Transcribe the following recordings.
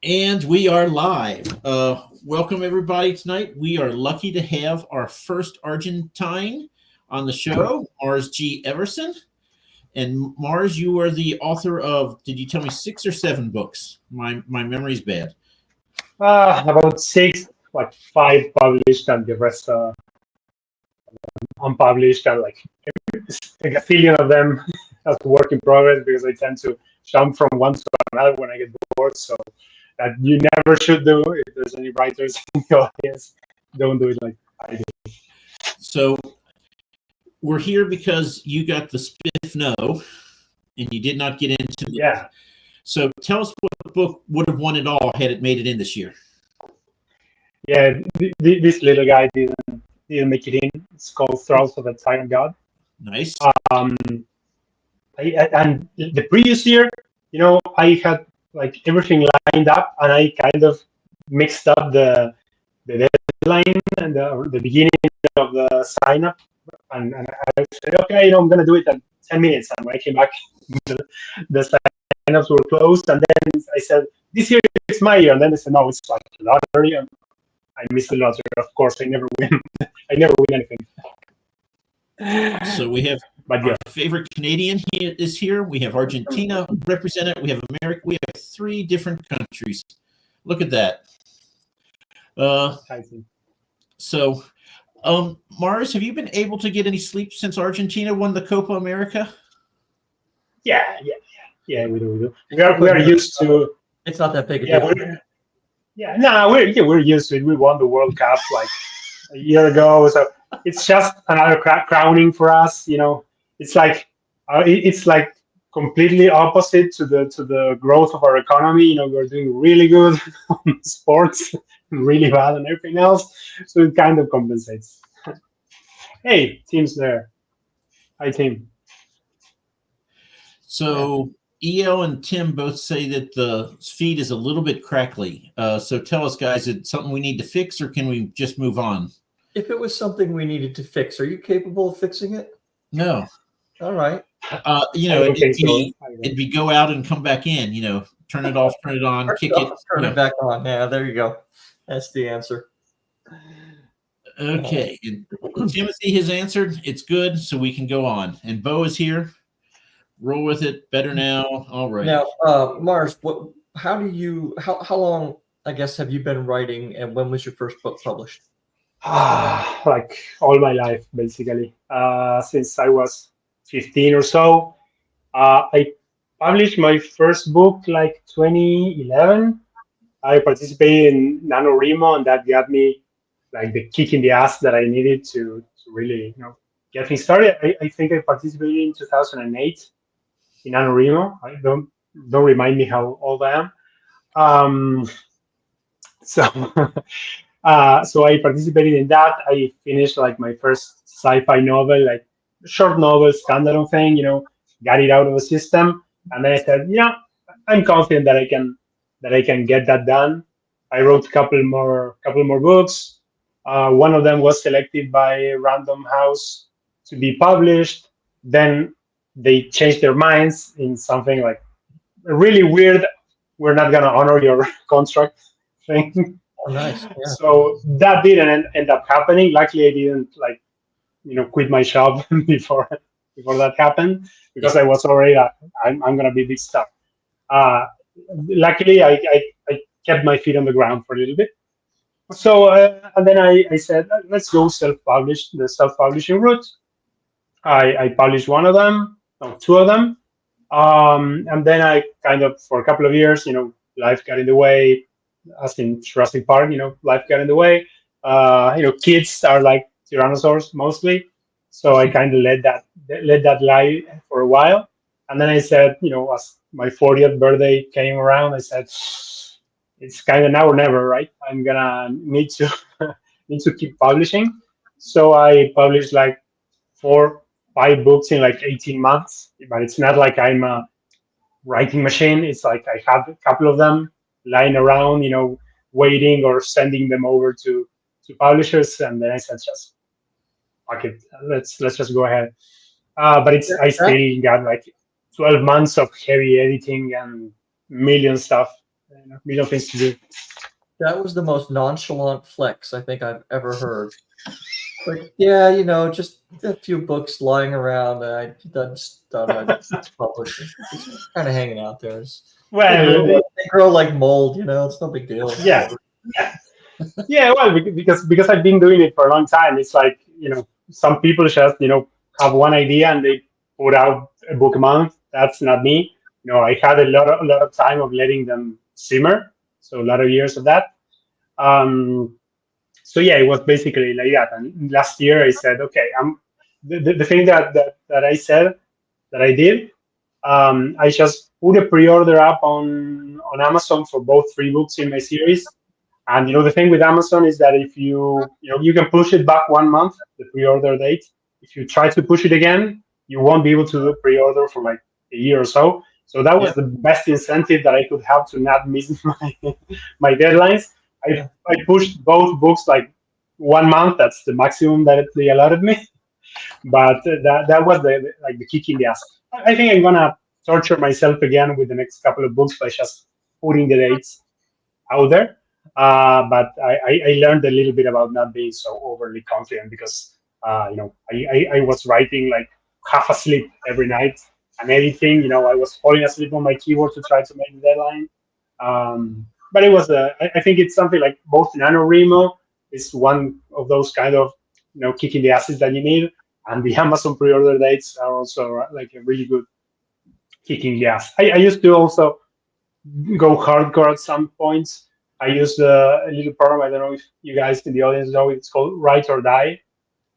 And we are live. Welcome everybody tonight. We are lucky to have our first Argentine on the show, Mars G. Everson. And Mars, you are the author of, did you tell me 6 or 7 books? My memory's bad. About 6, like 5 published and the rest unpublished, and like a gazillion of them as work in progress because I tend to jump from one to another when I get bored. So that you never should do. If there's any writers in the audience, don't do it like I do. So we're here because you got the SPFNO and you did not get into it. Yeah. So tell us what book would have won it all had it made it in this year. Yeah, this little guy didn't make it in. It's called Thrones of the Tyrant God. Nice. And the previous year, I had like everything lined up, and I kind of mixed up the deadline and the beginning of the sign up, and I said, okay, I'm gonna do it in 10 minutes. And when I came back, the sign ups were closed, and then I said, this year it's my year, and then they said, no, it's like a lottery, and I missed the lottery. Of course, I never win. I never win anything. So we have our favorite Canadian is here. We have Argentina represented. We have America. We have 3 different countries. Look at that. So, Mars, have you been able to get any sleep since Argentina won the Copa America? Yeah, we do. We are used to. It's not that big a deal. We're used to it. We won the World Cup like a year ago, so it's just another crowning for us. It's like completely opposite to the growth of our economy. We're doing really good on sports, really bad on everything else, so it kind of compensates. Hey, team's there. Hi, team. So EL and Tim both say that the feed is a little bit crackly. So tell us, guys, is it something we need to fix, or can we just move on? If it was something we needed to fix, are you capable of fixing it? No. All right. It'd be go out and come back in. Turn it off, turn it on, turn it back on. Yeah, there you go. That's the answer. Okay. And Timothy has answered. It's good, so we can go on. And Bo is here. Roll with it. Better now. All right. Now, Mars, how long, I guess, have you been writing, and when was your first book published? Like all my life, basically. Since I was 15 or so. I published my first book like 2011. I participated in NaNoWriMo, and that got me like the kick in the ass that I needed to really get me started. I think I participated in 2008 in NaNoWriMo. I don't remind me how old I am. So I participated in that. I finished like my first sci-fi novel, like short novel, standalone thing, got it out of the system. And then I said, I'm confident that I can get that done. I wrote a couple more books. One of them was selected by Random House to be published. Then they changed their minds in something like really weird. We're not gonna honor your contract thing. Oh, nice. Yeah. So that didn't end up happening. Luckily, I didn't quit my job before that happened, because I was already I'm gonna be big star. Luckily, I kept my feet on the ground for a little bit. So and then I said, let's go the self-publishing route. I published one of them, no, 2 of them, and then I kind of, for a couple of years, life got in the way. As in Jurassic Park, life got in the way. Kids are like tyrannosaurs mostly, so I kind of let that lie for a while, and then I said, as my 40th birthday came around, I said, it's kind of now or never, right? I'm gonna need to keep publishing. So I published like 4-5 books in like 18 months, but it's not like I'm a writing machine. It's like I have a couple of them lying around, waiting or sending them over to publishers, and then I said, just fuck it, let's just go ahead. But I still got like 12 months of heavy editing and million stuff, million things to do. That was the most nonchalant flex I think I've ever heard. Like, yeah, you know, just a few books lying around that I just thought I'd publish. It's kind of hanging out there. Well, they grow like mold, you know. It's no big deal. Yeah. Yeah, well, because I've been doing it for a long time. It's like, some people just, have one idea and they put out a book a month. That's not me. I had a lot of time of letting them simmer. So a lot of years of that. So yeah, it was basically like that. And last year I said, okay, the thing that I said that I did, I just put a pre-order up on Amazon for both 3 books in my series. And the thing with Amazon is that if you can push it back 1 month, the pre-order date. If you try to push it again, you won't be able to do pre-order for like a year or so. So that was the best incentive that I could have to not miss my deadlines. I pushed both books like 1 month. That's the maximum that they allotted me. But that was the kick in the ass. I think I'm gonna torture myself again with the next couple of books by just putting the dates out there. But I learned a little bit about not being so overly confident because I was writing like half asleep every night and editing. I was falling asleep on my keyboard to try to make the deadline. But it was I think it's something like both NaNoWriMo is one of those kind of kicking the asses that you need, and the Amazon pre-order dates are also like a really good kicking the ass. I used to also go hardcore at some points. I used a little program, I don't know if you guys in the audience know, it's called Write or Die,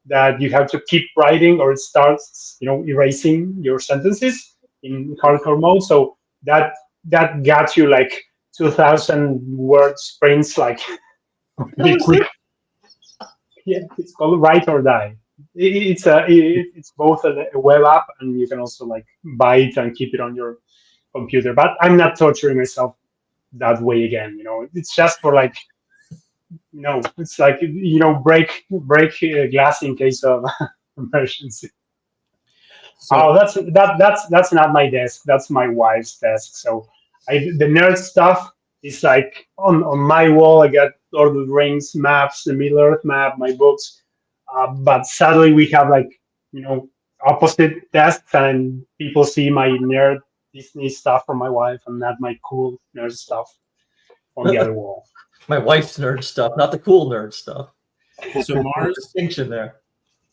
that you have to keep writing or it starts, erasing your sentences in hardcore mode. So that got you like 2,000 word sprints, like really quick. Yeah, it's called Write or Die. It's both a web app and you can also like buy it and keep it on your computer. But I'm not torturing myself that way again. It's just for like, it's like break glass in case of emergency. So, that's not my desk. That's my wife's desk. So the nerd stuff is like on my wall. I got Lord of the Rings maps, the Middle Earth map, my books. But sadly, we have like opposite desks, and people see my nerd Disney stuff from my wife and not my cool nerd stuff on the other wall. My wife's nerd stuff, not the cool nerd stuff. So Mars, distinction there.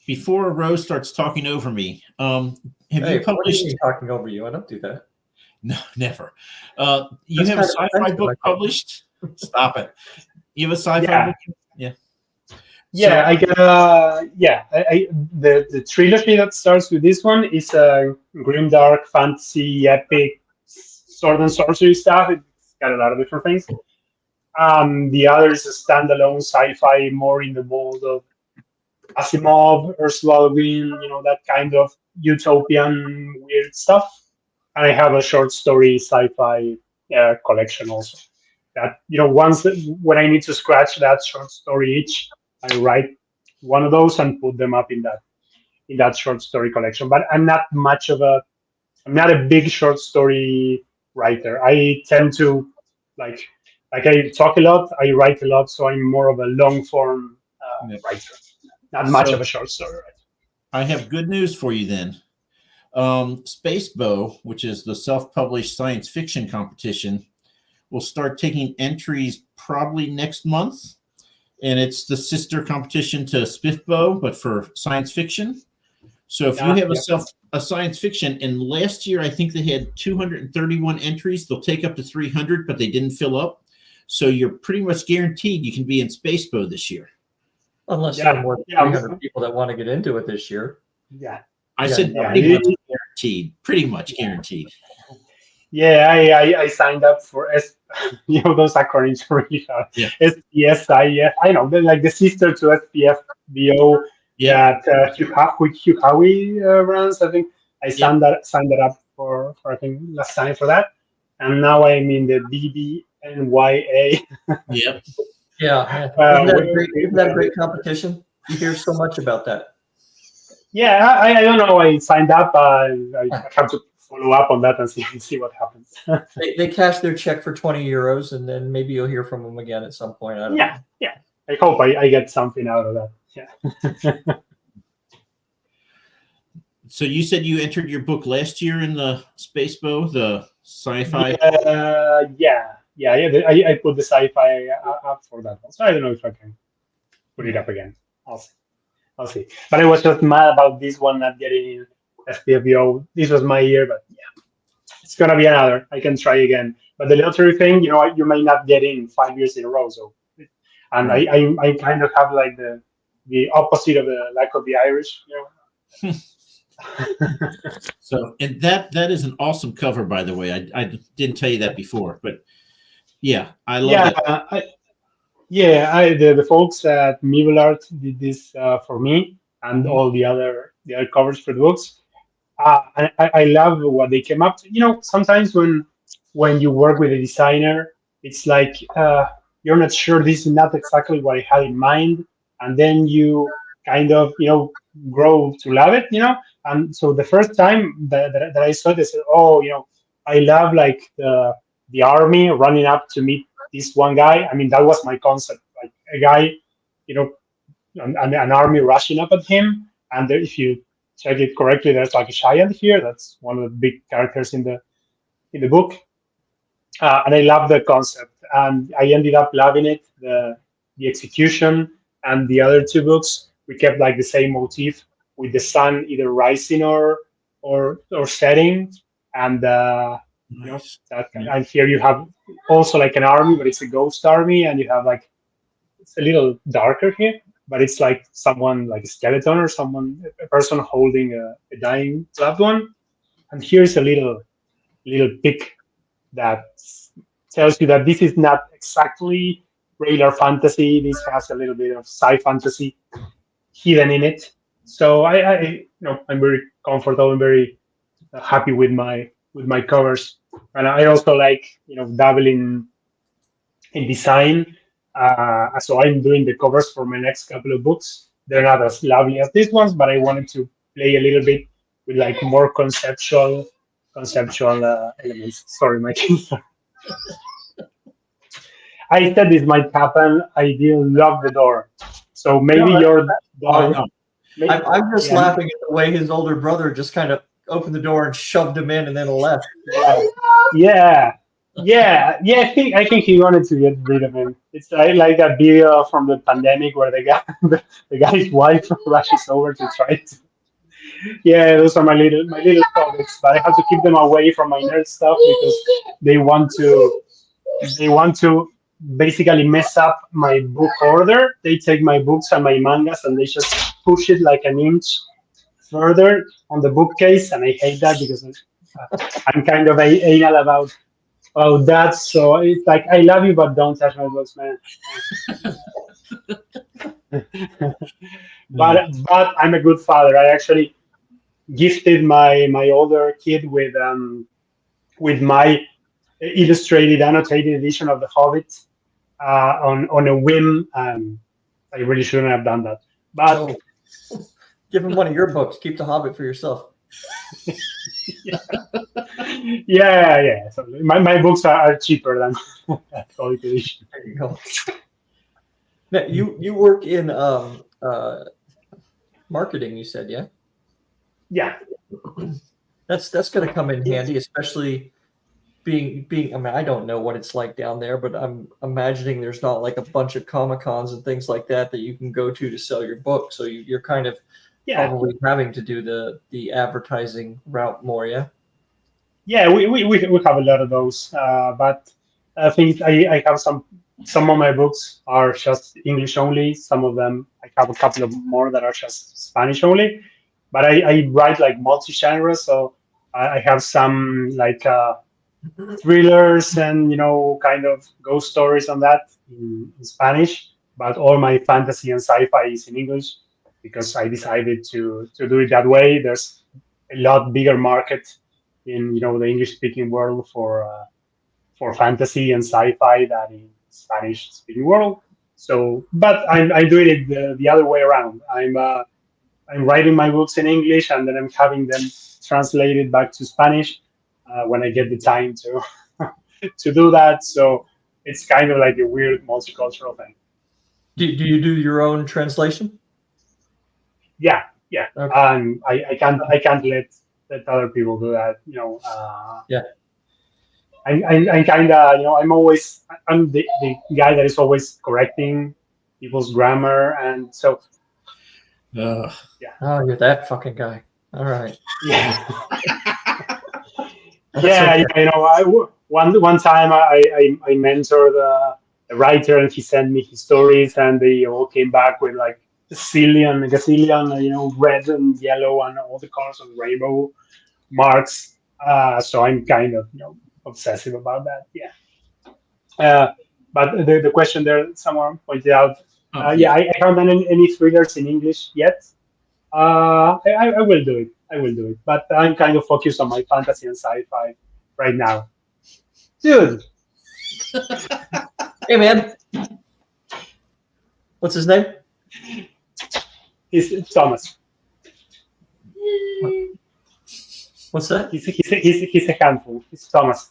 Before Rose starts talking over me, have you published? What do you mean talking over you? I don't do that. No, never. You have a sci-fi book published? Stop it. You have a sci-fi book? Yeah. Yeah, I got the trilogy that starts with this one is a grimdark fantasy epic sword and sorcery stuff. It's got a lot of different things. The other is a standalone sci-fi, more in the mold of Asimov, Ursula Le Guin, that kind of utopian weird stuff. And I have a short story sci-fi collection also. That when I need to scratch that short story itch, I write one of those and put them up in that short story collection. But I'm not a big short story writer. I tend to like I talk a lot, I write a lot, so I'm more of a long form writer, not much of a short story writer. I have good news for you then. SPFNO, which is the self-published science fiction competition, will start taking entries probably next month. And it's the sister competition to SPFNO, but for science fiction. So if you have a science fiction, and last year I think they had 231 entries, they'll take up to 300, but they didn't fill up. So you're pretty much guaranteed you can be in SPFNO this year. Unless there are more than 300 people that want to get into it this year. Yeah. I said pretty much guaranteed. Pretty much guaranteed. Yeah, I signed up for those acronyms for SPSI. I know they're like the sister to SPFNO that Hugh Howey runs. I think I signed that up for I think last time for that, and now I'm in the BBNYA. Yep. Yeah. Isn't that a great competition? You hear so much about that. Yeah, I don't know. I signed up. I have to follow up on that and see what happens. They cash their check for 20 euros, and then maybe you'll hear from them again at some point. I don't know. Yeah. I hope I get something out of that. Yeah. So you said you entered your book last year in the SPFNO, the sci-fi. I put the sci-fi up for that one. So I don't know if I can put it up again. I'll see. But I was just mad about this one not getting in SPFNO. This was my year, but yeah, it's gonna be another. I can try again. But the lottery thing, you may not get in 5 years in a row. So, and Right. I kind of have like the opposite of the lack of the Irish. So, and that is an awesome cover, by the way. I didn't tell you that before, but yeah, I love that. The folks at Meeble Art did this for me and all the other covers for the books. I love what they came up to. Sometimes when you work with a designer, it's like you're not sure this is not exactly what I had in mind, and then you kind of grow to love it. And so the first time that I saw this, I love like the army running up to meet this one guy. I mean, that was my concept, like a guy, an army rushing up at him. And if you check it correctly, there's like a giant here. That's one of the big characters in the book. And I love the concept, and I ended up loving it. The execution and the other two books, we kept like the same motif with the sun either rising or setting, and Nice. and here you have also like an army, but it's a ghost army, and you have like it's a little darker here, but it's like someone like a skeleton or a person holding a dying loved one, and here's a little pic that tells you that this is not exactly regular fantasy. This has a little bit of sci-fantasy hidden in it. So I'm very comfortable and very happy with my covers, and I also like dabbling in design. So I'm doing the covers for my next couple of books. They're not as lovely as these ones, but I wanted to play a little bit with like more conceptual elements. Sorry, my kids. I said this might happen. I didn't lock the door, so maybe your dog. I'm just laughing at the way his older brother just kind of opened the door and shoved him in and then left. Yeah. I think he wanted to get rid of him. It's like that video from the pandemic where the guy's wife rushes over to try to. Yeah, those are my little comics, but I have to keep them away from my nerd stuff because they want to basically mess up my book order. They take my books and my mangas and they just push it like an inch further on the bookcase, and I hate that because I'm kind of anal about that. So it's like, I love you, but don't touch my books, man. But I'm a good father. I actually gifted my older kid with my illustrated annotated edition of The Hobbit on a whim. I really shouldn't have done that, but give him one of your books. Keep The Hobbit for yourself. Yeah. So my books are cheaper than Hobbit edition. There you go. Now, you work in marketing, you said, yeah? Yeah. That's going to come in handy, especially being. I mean, I don't know what it's like down there, but I'm imagining there's not like a bunch of Comic-Cons and things like that you can go to sell your book. So you're kind of probably having to do the advertising route more, yeah? Yeah, we have a lot of those, but I think I have some of my books are just English only. Some of them, I have a couple of more that are just Spanish only. But I write like multi-genre, so I have some like thrillers and kind of ghost stories on that in Spanish. But all my fantasy and sci-fi is in English because I decided to do it that way. There's a lot bigger market in the English-speaking world for fantasy and sci-fi than in Spanish-speaking world. So, but I'm doing it the other way around. I'm writing my books in English and then I'm having them translated back to Spanish. when I get the time to to do that. So it's kind of like a weird multicultural thing. Do you do your own translation? Yeah. Okay. I can't let other people do that. Yeah. I'm kind of, I'm the guy that is always correcting people's grammar, and so Uh, Oh, you're that fucking guy. All right. yeah. That's Yeah, okay. one time I mentored a writer, and he sent me his stories, and they all came back with like gazillion, red and yellow and all the colors of the rainbow marks. So I'm kind of obsessive about that. Yeah. But the question there, someone pointed out. yeah. I haven't done any thrillers in English yet. I will do it. I will do it. But I'm kind of focused on my fantasy and sci-fi right now. Dude, Hey, man. What's his name? it's Thomas. What's that? He's a handful. It's Thomas.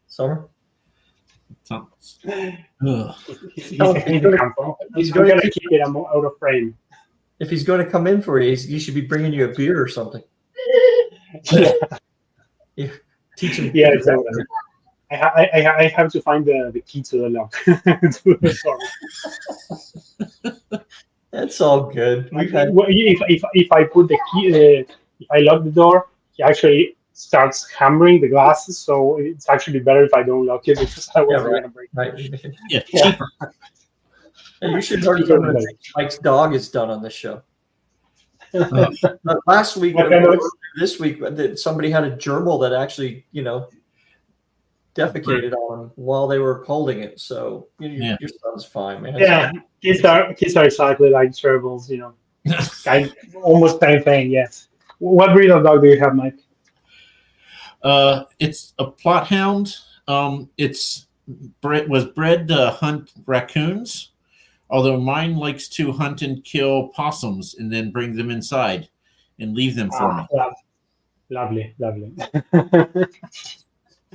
Summer? Thomas. Ugh. He's a handful. He's I'm going gonna to, keep it out of frame. if he's going to come in for you, he should be bringing you a beer or something. Yeah, You teach him. yeah, exactly. I have to find the key to the lock. To the door. That's all good. We've had If I put the key, if I lock the door, he actually starts hammering the glasses. So it's actually better if I don't lock it, because I wasn't gonna break. right. Yeah. Yeah. Cheaper. And you should learn some of the things Mike's dog has done on this show. Last week, What kind of- this week, somebody had a gerbil that actually, defecated on him while they were holding it. So Yeah. your son's fine, man. Yeah, kids are exactly like gerbils, almost same thing. Yes. What breed of dog do you have, Mike? It's a plot hound. Was bred to hunt raccoons, although mine likes to hunt and kill possums and then bring them inside and leave them for me. Lovely.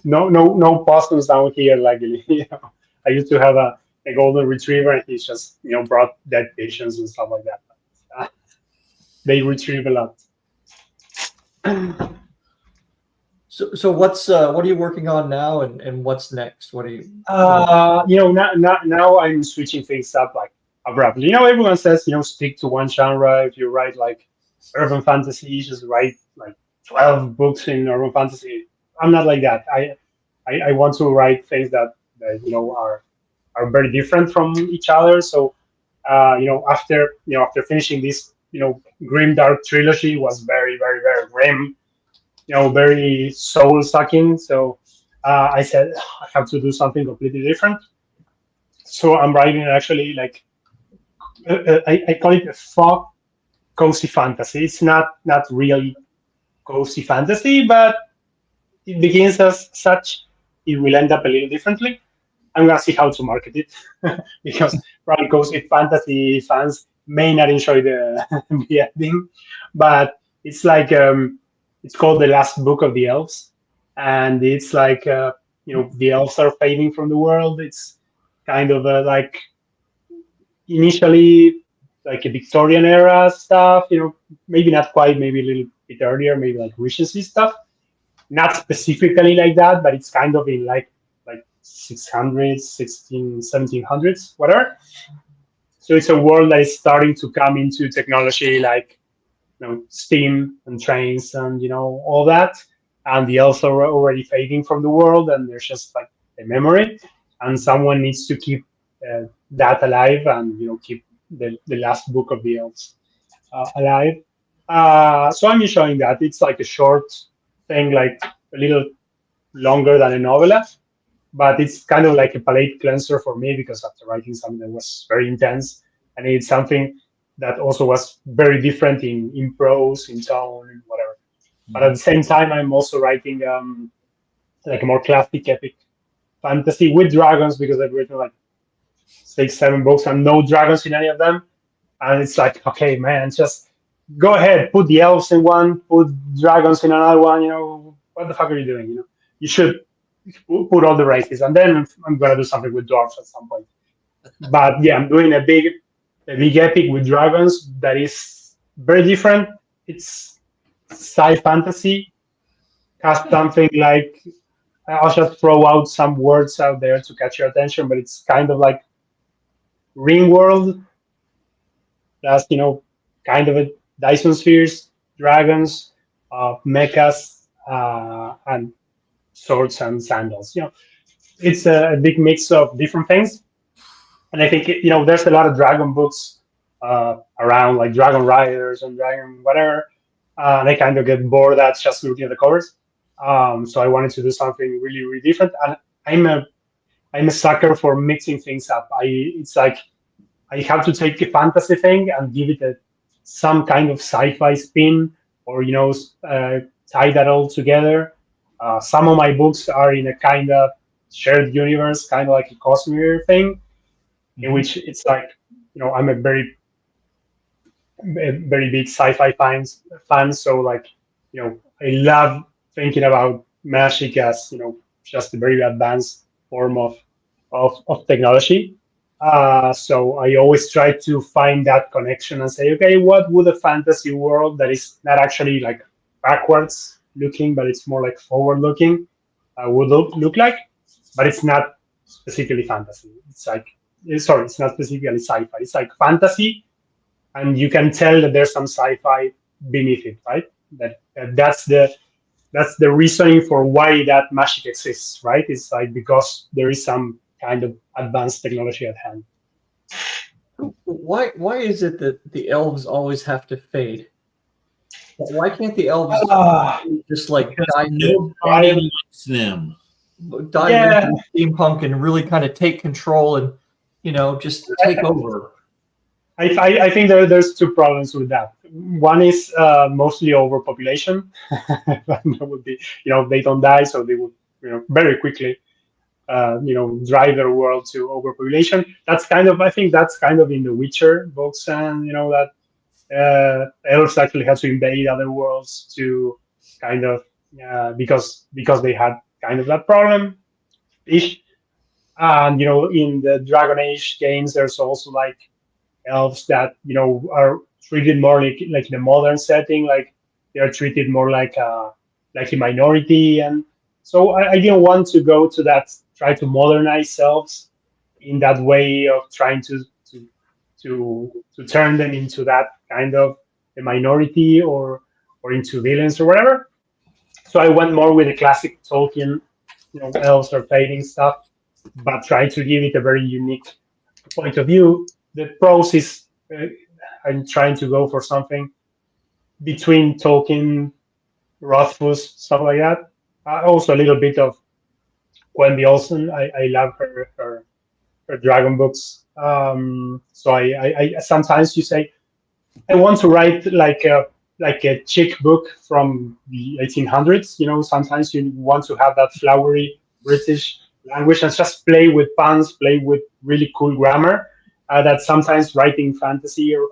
No possums down here, luckily. I used to have a golden retriever, and he's just brought dead patients and stuff like that. They retrieve a lot. So what are you working on now, and what's next? What are you? Now I'm switching things up like abruptly. Everyone says stick to one genre. If you write like urban fantasy, just write like 12 books in urban fantasy. I'm not like that. I want to write things that are very different from each other. So after finishing this grim dark trilogy was very very very grim, very soul sucking. So I said I have to do something completely different. So I'm writing actually like I call it a fog cozy fantasy. It's not really cozy fantasy, but it begins as such. It will end up a little differently. I'm gonna see how to market it because probably cozy fantasy fans may not enjoy the ending, but it's like it's called The Last Book of the Elves, and it's like the elves are fading from the world. It's kind of like initially like a Victorian era stuff, maybe not quite, maybe a little bit earlier, maybe like Regency stuff. Not specifically like that, but it's kind of in like 600s, 1700s, whatever. So it's a world that is starting to come into technology like steam and trains and all that, and the elves are already fading from the world, and there's just like a memory, and someone needs to keep that alive and keep the last book of the elves alive. So I'm enjoying that. It's like a short thing, like a little longer than a novella, but it's kind of like a palate cleanser for me, because after writing something that was very intense, I needed something that also was very different in prose, in tone, and whatever. But at the same time, I'm also writing like a more classic epic fantasy with dragons, because I've written like 6-7 books and no dragons in any of them. And it's like, okay, man, just go ahead, put the elves in one, put dragons in another one, what the fuck are you doing? You should put all the races, and then I'm gonna do something with dwarves at some point. But yeah, I'm doing a big epic with dragons that is very different. It's sci-fantasy, has something like, I'll just throw out some words out there to catch your attention, but it's kind of like Ring World. That's kind of a Dyson spheres, dragons, mechas, and swords and sandals. It's a big mix of different things, and I think there's a lot of dragon books around, like Dragon Riders and Dragon whatever, and I kind of get bored at just looking at the covers. So I wanted to do something really, really different, and I'm a sucker for mixing things up. It's like I have to take a fantasy thing and give it some kind of sci-fi spin, or tie that all together. Some of my books are in a kind of shared universe, kind of like a Cosmere thing, in which it's like, I'm a very big sci-fi fan. So like, I love thinking about magic as just a very advanced form of technology. So I always try to find that connection and say, okay, what would a fantasy world that is not actually like backwards looking, but it's more like forward looking, would look like? But it's not specifically fantasy. It's like, sorry, it's not specifically sci-fi. It's like fantasy, and you can tell that there's some sci-fi beneath it, right? That's the reasoning for why that magic exists, right? It's like because there is some kind of advanced technology at hand. Why is it that the elves always have to fade? Why can't the elves just like dive nobody likes them? Dive into steampunk and really kind of take control and just take over? I think there's two problems with that. One is mostly overpopulation. That would be, they don't die, so they would, very quickly, drive their world to overpopulation. I think that's kind of in the Witcher books, and that elves actually had to invade other worlds to kind of because they had kind of that problem ish. And in the Dragon Age games, there's also like elves that are treated more like in a modern setting, like they are treated more like a minority. And so I didn't want to go to that, try to modernize elves in that way of trying to turn them into that kind of a minority or into villains or whatever. So I went more with the classic Tolkien, elves or fading stuff, but try to give it a very unique point of view. The prose is, I'm trying to go for something between Tolkien, Rothfuss, stuff like that. Also a little bit of Wendy Olsen. I love her dragon books. So I sometimes you say, I want to write like a chick book from the 1800s. Sometimes you want to have that flowery British language and just play with puns, play with really cool grammar. That sometimes writing fantasy or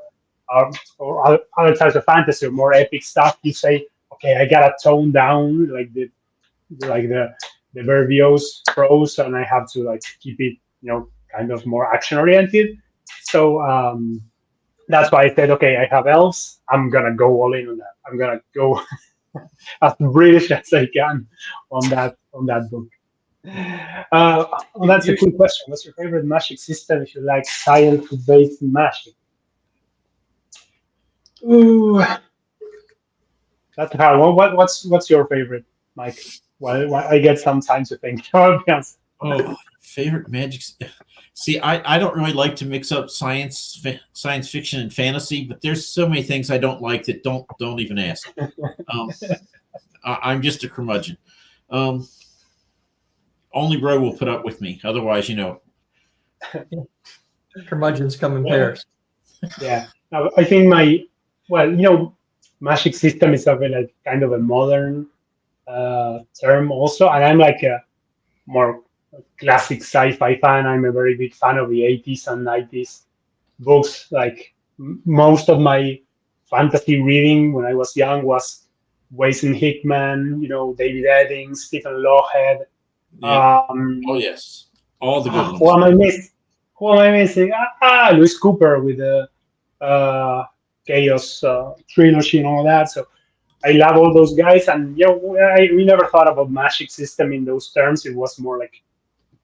other types of fantasy or more epic stuff, you say, okay, I gotta tone down like the verbose prose, and I have to like keep it, kind of more action oriented. So that's why I said, okay, I have elves. I'm gonna go all in on that. I'm gonna go as British as I can on that book. That's a cool question. What's your favorite magic system if you like science-based magic? Ooh, that's hard. What's your favorite, Mike? Well, I get some time to think. Oh, favorite magic. See, I don't really like to mix up science fiction and fantasy, but there's so many things I don't like that don't even ask. I'm just a curmudgeon. Only Bro will put up with me. Otherwise, curmudgeons come in pairs. Yeah, I think magic system is like kind of a modern term also, and I'm like a more classic sci-fi fan. I'm a very big fan of the 80s and 90s books. Like most of my fantasy reading when I was young was Wason Hickman, David Eddings, Stephen Lawhead. Yeah. Oh yes, all the good Who ones. am I missing? Who am I missing? Lewis Cooper with the Chaos trilogy and all that. So I love all those guys, and we never thought about Magic System in those terms. It was more like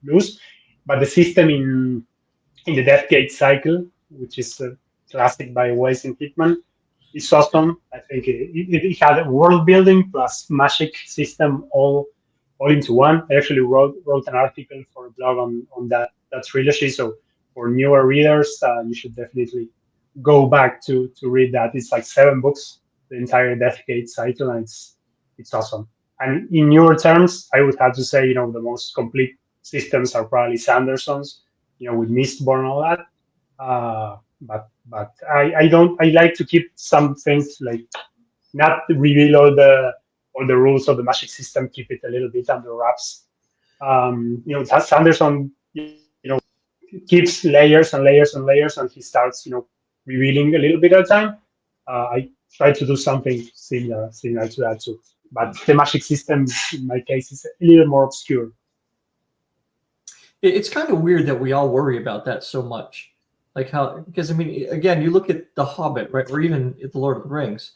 loose, but the system in the Deathgate cycle, which is a classic by Weiss and Hickman, is awesome. I think it had world building plus Magic system all into one. I actually wrote an article for a blog on that trilogy. So for newer readers, you should definitely go back to read that. It's like 7 books, the entire Deathgate cycle, and it's awesome. And in newer terms, I would have to say, the most complete systems are probably Sanderson's, with Mistborn and all that. But I like to keep some things, like not reveal all the rules of the Magic system, keep it a little bit under wraps. Sanderson, keeps layers and layers and layers, and he starts, revealing a little bit at a time. I try to do something similar to that too. But the Magic system, in my case, is a little more obscure. It's kind of weird that we all worry about that so much. Like how, because I mean, again, you look at The Hobbit, right, or even at The Lord of the Rings.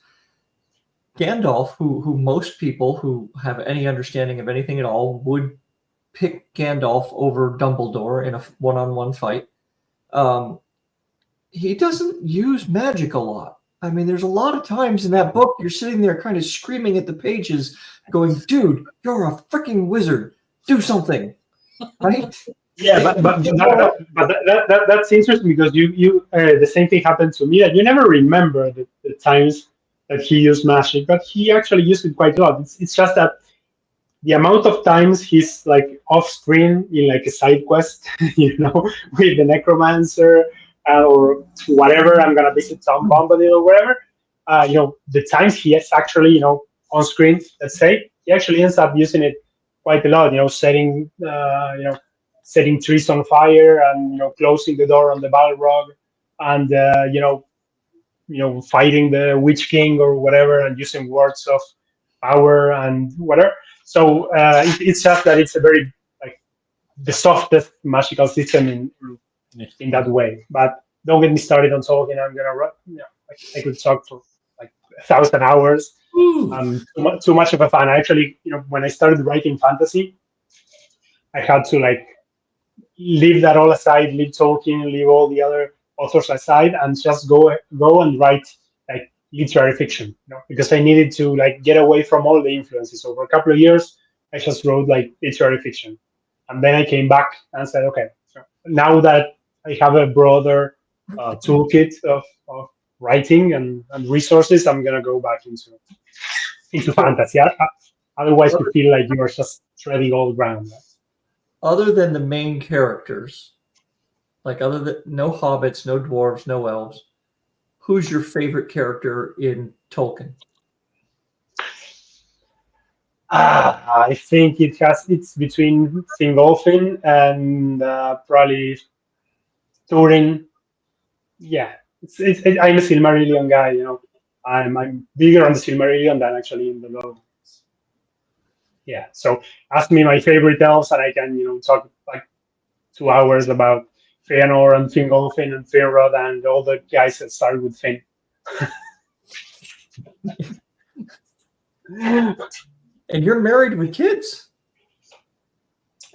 Gandalf, who most people who have any understanding of anything at all would pick Gandalf over Dumbledore in a one-on-one fight. He doesn't use magic a lot. I mean, there's a lot of times in that book you're sitting there kind of screaming at the pages, going, "Dude, you're a freaking wizard. Do something!" Right? Yeah, but that's interesting, because you the same thing happened to me, that you never remember the times that he used magic, but he actually used it quite a lot. It's just that the amount of times he's like off screen in like a side quest, with the necromancer, or whatever. I'm gonna visit Tom Bombadil or whatever. The times he is actually, on screen, let's say, he actually ends up using it quite a lot. Setting trees on fire, and closing the door on the Balrog, and fighting the Witch King or whatever, and using words of power and whatever. So it's just that it's a very, like, the softest magical system in that way. But don't get me started on Tolkien. I'm gonna run. I could talk for like 1,000 hours. I'm too much of a fan. Actually, when I started writing fantasy, I had to like leave that all aside, leave Tolkien, leave all the other authors aside, and just go and write like literary fiction. Because I needed to like get away from all the influences. So for a couple of years, I just wrote like literary fiction, and then I came back and said, okay, so now that I have a broader toolkit of writing and resources, I'm gonna go back into fantasy. Otherwise, you feel like you are just treading all ground. Other than the main characters, like other than no hobbits, no dwarves, no elves, who's your favorite character in Tolkien? I think it's between Fingolfin and probably Thorin. Yeah, I'm a Silmarillion guy. I'm bigger on the Silmarillion than actually in the Lord. Yeah, so ask me my favorite elves, and I can talk like 2 hours about Fëanor and Fingolfin and Finrod and all the guys that started with Finn. And you're married with kids.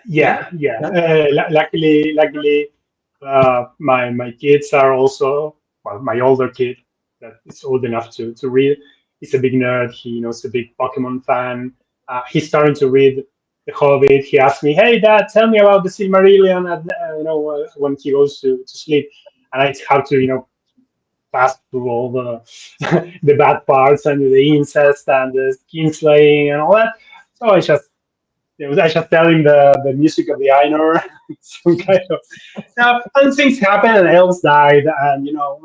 Yeah. Luckily, my kids are also, well, my older kid that is old enough to read. He's a big nerd. He's a big Pokemon fan. He's starting to read The Hobbit. He asked me, "Hey, Dad, tell me about the Silmarillion." When he goes to sleep, and I have to pass through all the the bad parts and the incest and the kinslaying and all that. So I just tell him the music of the Ainur, some kind of. Now, and things happen, and elves died, and all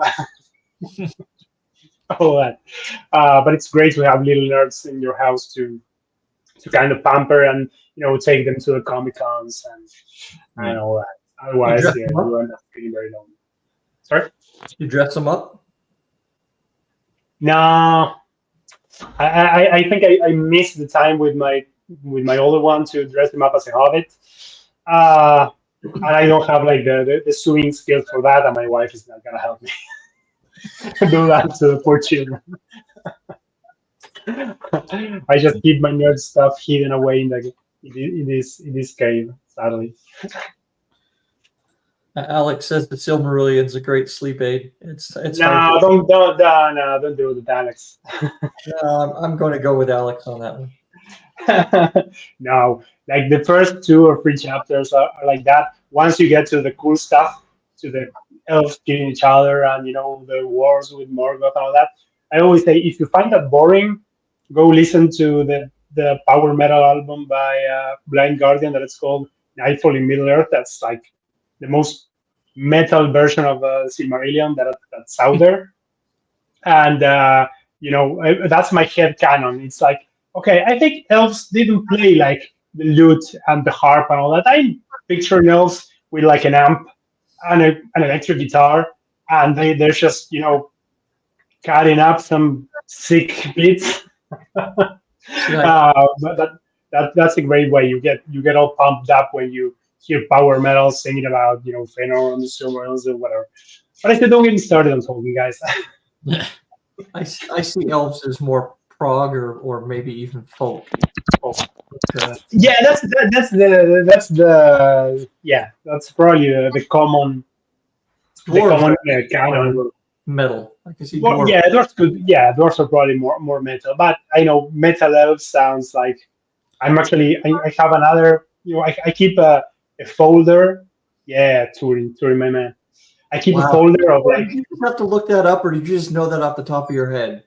that. But it's great to have little nerds in your house to kind of pamper and take them to the Comic Cons and all that. Otherwise, you end up feeling very lonely. Sorry? You dress them up? No, I think I missed the time with my older one to dress him up as a hobbit. And I don't have like the sewing skills for that, and my wife is not gonna help me do that to the poor children. I just keep my nerd stuff hidden away in this cave, sadly. Alex says the Silmarillion's a great sleep aid. It's No, hard. don't do it, Alex. I'm going to go with Alex on that one. No, like the first 2 or 3 chapters are like that. Once you get to the cool stuff, to the elves killing each other and the wars with Morgoth and all that, I always say if you find that boring, go listen to the power metal album by Blind Guardian that it's called Nightfall in Middle Earth. That's like the most metal version of Silmarillion that's out there, and that's my head canon. It's like, okay, I think elves didn't play like the lute and the harp and all that. I picture elves with like an amp and an electric guitar, and they're just cutting up some sick beats. But that's a great way. You get all pumped up when you hear power metal singing about Fëanor and the Silmarils or whatever. But I still don't get me started on Tolkien, guys. I see elves as more prog or maybe even folk. Yeah, that's probably the common canon. Metal. I can see well, yeah, dwarves could. Yeah, dwarves are probably more metal. But I know metal elves sounds like I'm actually. I have another. I keep a folder. Yeah, Turin, my man. I keep a folder of like. You just have to look that up, or did you just know that off the top of your head?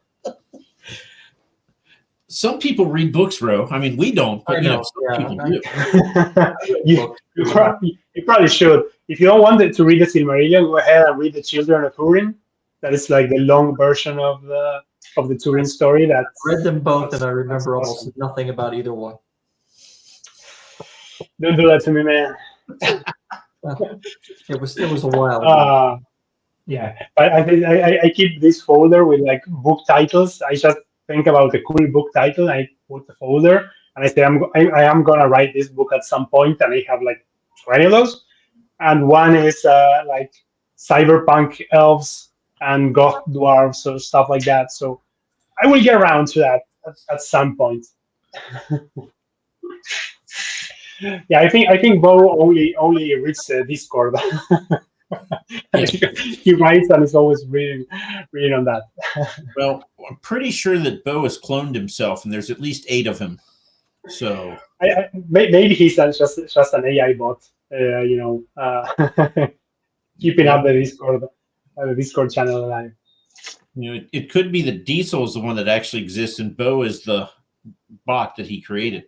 Some people read books, Ro. I mean, we don't, but some people do. you probably should. If you don't want to read the Silmarillion, go ahead and read the Children of Húrin. That is like the long version of the Turin story. I read them both, and I remember almost nothing about either one. Don't do that to me, man. It was a while. Yeah, I keep this folder with like book titles. I just think about the cool book title. I put the folder, and I say I am gonna write this book at some point, and I have like 20 of those. And one is like cyberpunk elves and goth dwarves or stuff like that. So I will get around to that at some point. Yeah, I think Bo only reads Discord. He writes and is always reading on that. Well, I'm pretty sure that Bo has cloned himself, and there's at least 8 of him. So maybe he's just an AI bot. Keeping up the Discord channel alive. It could be that Diesel is the one that actually exists, and Bo is the bot that he created.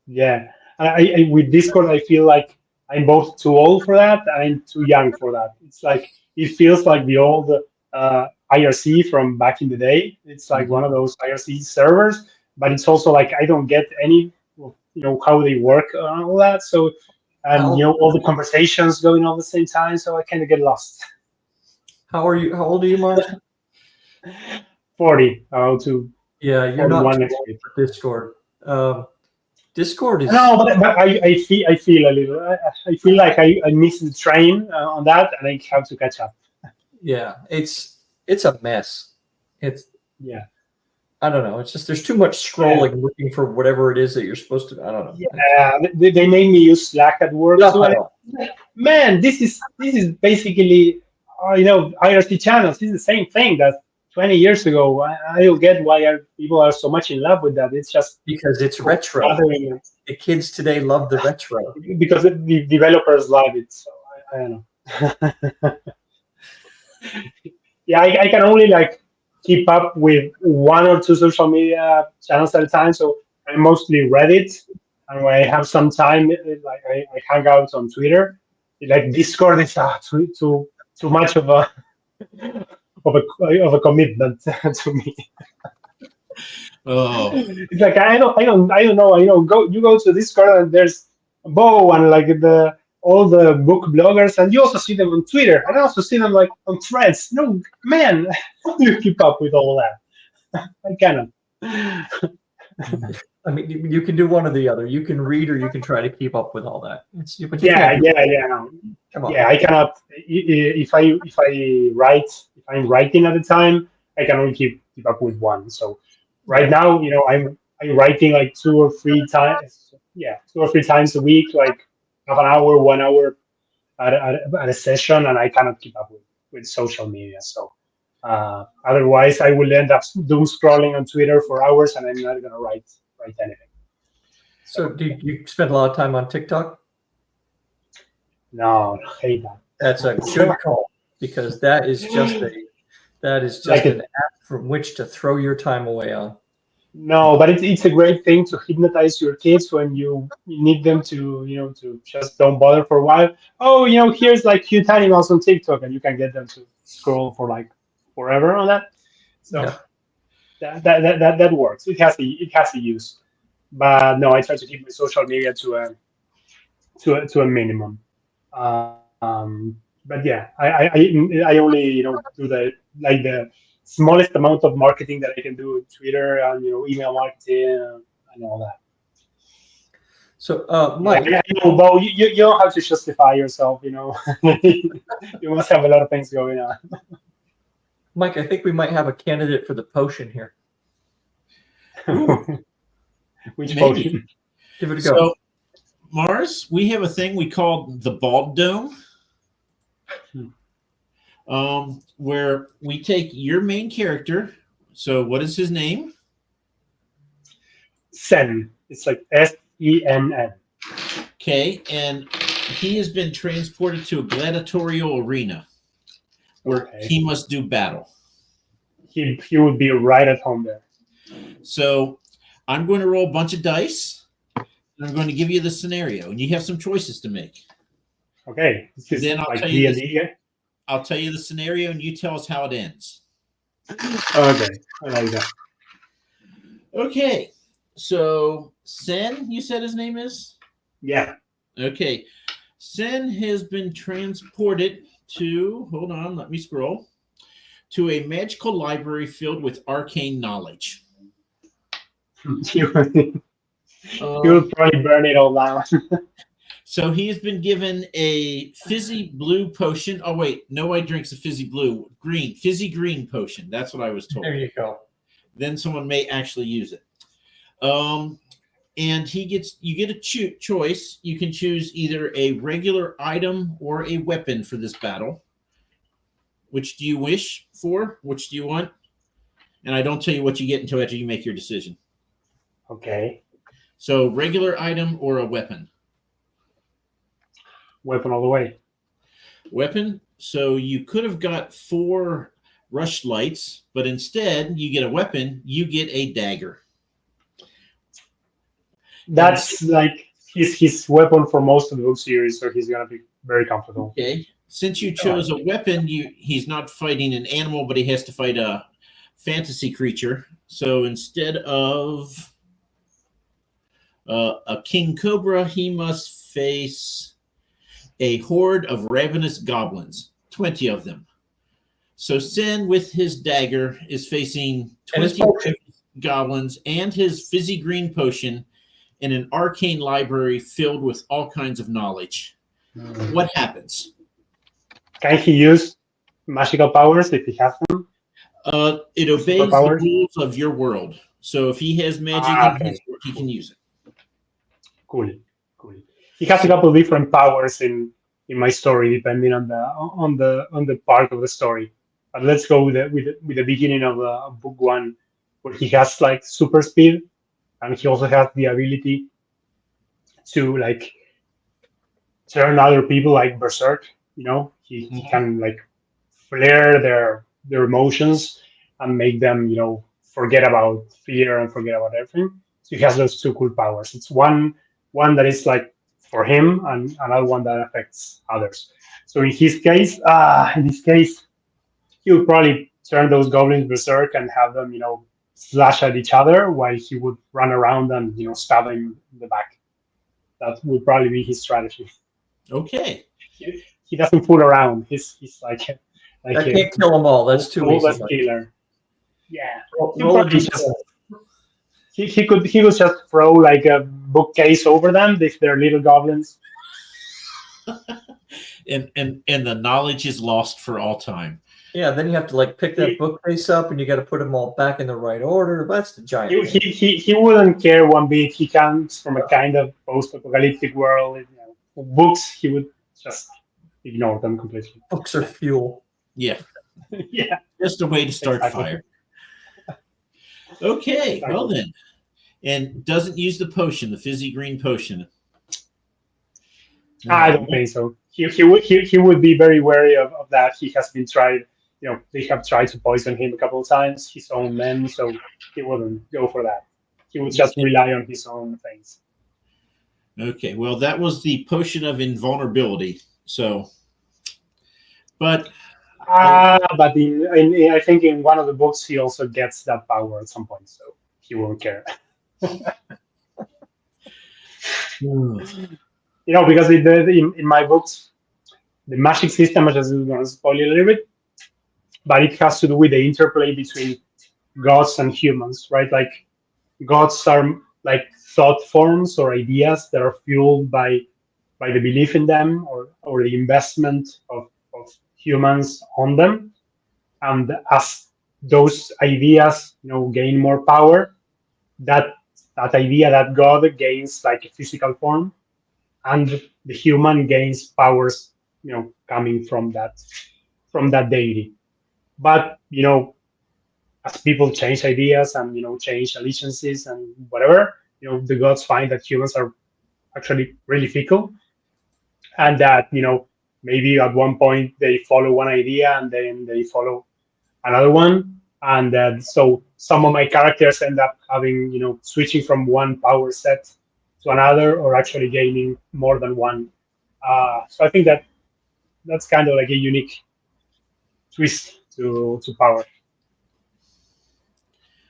Yeah, I with Discord, I feel like I'm both too old for that and I'm too young for that. It's like it feels like the old IRC from back in the day. It's like one of those IRC servers, but it's also like I don't get any, how they work and all that. So. And all the conversations going on at the same time, so I kind of get lost. How old are you, Mark? 40. To yeah, you're not too old for Discord. Discord is but I feel a little. I feel like I missed the train on that, and I have to catch up. Yeah, it's a mess. Yeah. I don't know. It's just there's too much scrolling, looking for whatever it is that you're supposed to. I don't know. Yeah, they made me use Slack at work. So man, this is basically IRC channels. This is the same thing that 20 years ago. I don't get why people are so much in love with that. It's just because it's retro. The kids today love the retro because the developers love it. So I don't know. Yeah, I can only keep up with 1 or 2 social media channels at a time. So I mostly Reddit, and when I have some time, I hang out on Twitter. Like Discord is too much of a commitment to me. Oh, it's like I don't know. You go to Discord and there's Bo and all the book bloggers, and you also see them on Twitter, and I also see them on Threads. No, man, how do you keep up with all that? I cannot. I mean, you can do one or the other. You can read, or you can try to keep up with all that. But you Yeah, can't do it. yeah. No. Come on. Yeah, I cannot. If I write, if I'm writing at the time, I can only keep up with one. So right now, I'm writing like 2 or 3 times. Yeah, 2 or 3 times a week, like half an hour, 1 hour at a session, and I cannot keep up with social media. So otherwise, I will end up doom scrolling on Twitter for hours, and I'm not gonna write anything. So do you spend a lot of time on TikTok? No, I hate that. That's a good call, because that is just Like an app from which to throw your time away on. No, but it's a great thing to hypnotize your kids when you need them to, to just don't bother for a while. Oh, here's like cute animals on TikTok, and you can get them to scroll for like forever on that. So Yeah. that works. It has a use, but no, I try to keep my social media to a minimum. But yeah, I only do the smallest amount of marketing that I can do with Twitter and email marketing and all that. So Yeah, Mike, I know, but you don't have to justify yourself. You must have a lot of things going on. Mike, I think we might have a candidate for the potion here. Which Maybe. potion? Give it a go. So, Mars, we have a thing we call the Bald Dome, where we take your main character. So, what is his name? Sen. It's like SENN. Okay, and he has been transported to a gladiatorial arena where he must do battle. He would be right at home there. So, I'm going to roll a bunch of dice. I'm going to give you the scenario, and you have some choices to make. Okay. Then I'll tell you the scenario, and you tell us how it ends. Okay, I like that. Okay, so Sen, you said his name is? Yeah. Okay, Sen has been transported to, hold on, let me scroll, to a magical library filled with arcane knowledge. You'll probably burn it all down. So he has been given a fizzy blue potion. Oh, wait. Nobody drinks a fizzy blue. Fizzy green potion. That's what I was told. There you go. Then someone may actually use it. And you get a choice. You can choose either a regular item or a weapon for this battle. Which do you wish for? Which do you want? And I don't tell you what you get until after you make your decision. Okay. So regular item or a weapon? Weapon all the way. Weapon. So you could have got 4 rush lights, but instead you get a weapon. You get a dagger. That's like his weapon for most of the book series, so he's gonna be very comfortable. Okay. Since you chose a weapon, he's not fighting an animal, but he has to fight a fantasy creature. So instead of a king cobra, he must face a horde of ravenous goblins, 20 of them. So Sen, with his dagger, is facing 20 goblins and his fizzy green potion in an arcane library filled with all kinds of knowledge. What happens? Can he use magical powers if he has them? It obeys the rules of your world. So if he has magic in his world, he can use it. Cool. He has a couple of different powers in my story, depending on the part of the story. But let's go with the beginning of book 1, where he has like super speed, and he also has the ability to like turn other people like berserk. He can like flare their emotions and make them forget about fear and forget about everything. So he has those 2 cool powers. It's one that is like for him, and another one that affects others. So in this case, he would probably turn those goblins berserk and have them slash at each other, while he would run around and stab them in the back. That would probably be his strategy. Okay. He doesn't fool around. He's like I can't kill them all. That's too easy. Killer. Yeah, Roll, he roll a probably d20. just he could just throw like a bookcase over them if they're little goblins. And the knowledge is lost for all time. Yeah, then you have to like pick that bookcase up, and you got to put them all back in the right order. That's the giant thing. He wouldn't care one bit. He comes from a kind of post-apocalyptic world. You know, books, he would just ignore them completely. Books are fuel. Yeah, Yeah, just a way to start exactly. fire. Okay, Exactly. well then, and doesn't use the potion, the fizzy green potion. I don't think so. He would be very wary of that. He has been tried. You know, they have tried to poison him a couple of times, his own men, so he wouldn't go for that. He would just rely on his own things. Okay, well, that was the potion of invulnerability. So, but I think in one of the books he also gets that power at some point, so he won't care. You know, because in my books, the magic system, I just going to spoil it a little bit, but it has to do with the interplay between gods and humans, right? Like gods are like thought forms or ideas that are fueled by the belief in them or the investment of humans on them. And as those ideas, you know, gain more power, that idea, that God gains like a physical form, and the human gains powers, you know, coming from that deity. But you know, as people change ideas and you know change allegiances and whatever, you know, the gods find that humans are actually really fickle, and that you know maybe at one point they follow one idea and then they follow another one, and so some of my characters end up having you know switching from one power set to another or actually gaining more than one. So I think that that's kind of like a unique twist to power.